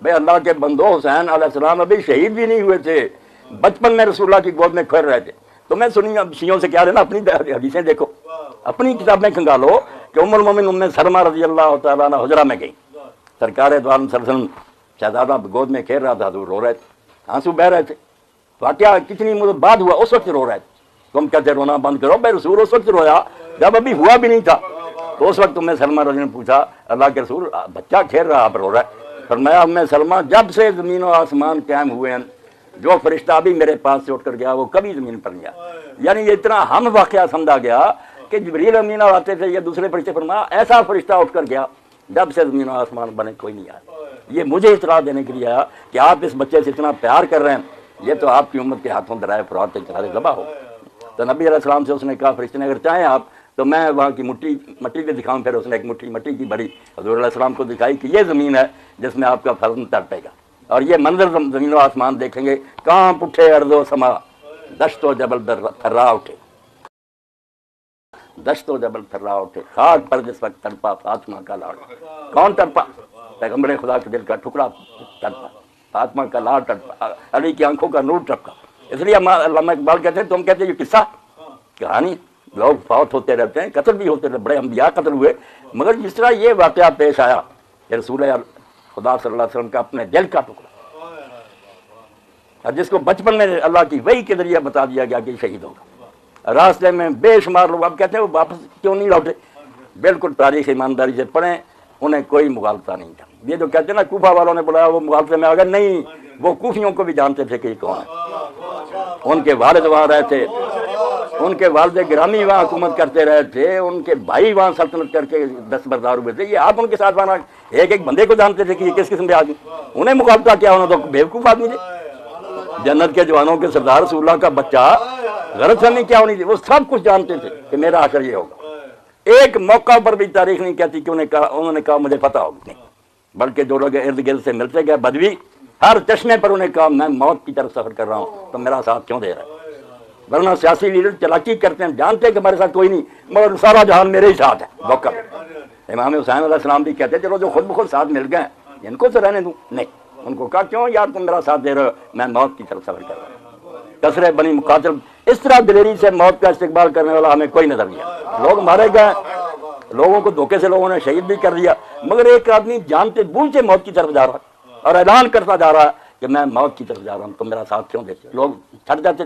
بھائی اللہ کے بندو، حسین علیہ السلام ابھی شہید بھی نہیں ہوئے تھے، بچپن میں رسول اللہ کی گود میں کھیل رہے تھے۔ تو میں سنی شیعوں سے کیا لینا، اپنی حدیثیں دیکھو، اپنی کتابیں کھنگالو کہ ام المومن ام سلمہ رضی اللہ تعالیٰ عنہ حجرہ میں گئی، سرکار دو عالم صلی اللہ علیہ وسلم شہزادہ گود میں کھیل رہا تھا، حضور رو رہے تھے، آنسو بہ رہے تھے۔ واقعہ کتنی مدت بعد ہوا، اس وقت رو رہے تھے۔ تم کہتے رونا بند کرو، بھائی رسول اس وقت رویا جب ابھی ہوا بھی نہیں تھا۔ تو اس وقت ام سلمہ رضی اللہ نے پوچھا، اللہ کے رسول بچہ کھیل رہا آپ رو رہا ہے؟ فرمایا ام سلمہ جب سے زمین و آسمان قائم ہوئے ہیں، جو فرشتہ بھی میرے پاس سے اٹھ کر گیا وہ کبھی زمین پر نہیں آیا۔ یعنی یہ اتنا ہم واقعہ سمجھا گیا کہ جبریل امین آتے تھے یا دوسرے فرشتے، فرمایا ایسا فرشتہ اٹھ کر گیا جب سے زمین و آسمان بنے کوئی نہیں آیا۔ یہ مجھے اطلاع دینے کے لیے آیا کہ آپ اس بچے سے اتنا پیار کر رہے ہیں، یہ تو آپ کی امت کے ہاتھوں درائے فرات چڑھا ذبح ہو۔ تو نبی علیہ السلام سے اس نے کہا، فرشتے نے اگر چاہیں آپ تو میں وہاں کی مٹی بھی دکھاؤں۔ پھر اس نے ایک مٹھی مٹی کی بڑی حضور علیہ السلام کو دکھائی کہ یہ زمین ہے جس میں آپ کا فرزند تڑپے گا، اور یہ منظر زمین و آسمان دیکھیں گے، کانپ اٹھے ارض و سما، دشت و جبل تھرا اٹھے، دشت و جبل تھرا اٹھے، خاک پر جس وقت تڑپا فاطمہ کا لاڈ۔ کون تڑپا؟ پیغمبر خدا کے دل کا ٹکڑا تڑپا، فاطمہ کا لاڈ تڑپا، علی کی آنکھوں کا نور تڑپا۔ اس لیے علامہ اقبال کہتے ہیں، تم کہتے ہیں یہ قصہ کہانی، لوگ فوت ہوتے رہتے ہیں، قتل بھی ہوتے رہتے، بڑے انبیاء قتل ہوئے، مگر جس طرح یہ واقعہ پیش آیا کہ رسول خدا صلی اللہ علیہ وسلم کا اپنے دل کا ٹکڑا، اور جس کو بچپن میں اللہ کی وحی کے ذریعے بتا دیا گیا کہ شہید ہوگا، راستے میں بے شمار لوگ اب کہتے ہیں وہ واپس کیوں نہیں لوٹے؟ بالکل تاریخ ایمانداری سے پڑھیں، انہیں کوئی مغالطہ نہیں تھا۔ یہ جو کہتے ہیں نا کوفہ والوں نے بلایا وہ مغالطے میں آ گئے، نہیں، وہ کوفیوں کو بھی جانتے تھے کہ یہ کون ہے۔ ان کے والد وہاں رہے تھے، ان کے والد گرامی وہاں حکومت کرتے رہے تھے، ان کے بھائی وہاں سلطنت کر کے دستبردار ہوئے تھے۔ یہ آپ ان کے ساتھ وہاں ایک ایک بندے کو جانتے تھے کہ یہ کس قسم کے آدمی، انہیں مغالطہ کیا، انہوں تو بیوقوف آدمی تھے۔ جنت کے جوانوں کے سردار رسول اللہ کا بچہ، غلط فہمی کیا ہونی تھی، وہ سب کچھ جانتے تھے کہ میرا آخر یہ ہوگا۔ ایک موقع پر بھی تاریخ نہیں کہتی کہ انہوں نے کہا مجھے پتہ ہوگا، نہیں، بلکہ جو لوگ ارد گرد سے ملتے گئے بدوی، ہر چشمے پر انہیں کہا میں موت کی طرف سفر کر رہا ہوں، تو میرا ساتھ کیوں دے رہا ہے؟ ورنہ سیاسی لیڈر چلاکی کرتے ہیں، جانتے ہیں کہ ہمارے ساتھ کوئی نہیں، مگر سارا جہان میرے ہی ساتھ ہے۔ دھوکہ۔ امام حسین علیہ السلام بھی کہتے چلو جو خود بخود ساتھ مل گئے ان کو تو رہنے دوں، نہیں، ان کو کہا کیوں یار تم میرا ساتھ دے رہے ہو، میں موت کی طرف سفر کر رہا ہوں۔ کثرے بنی مقاتل، اس طرح دلیری سے موت کا استقبال کرنے والا ہمیں کوئی نظر نہیں آیا۔ لوگ مارے گئے، لوگوں کو دھوکے سے لوگوں نے شہید بھی کر دیا، مگر ایک آدمی جانتے بوجھتے موت کی طرف جا رہا ہے اور اعلان کرتا جا رہا ہے کہ میں موت کی طرف جا رہا ہوں، تم میرا ساتھ کیوں دیتے؟ لوگ چھٹ جاتے۔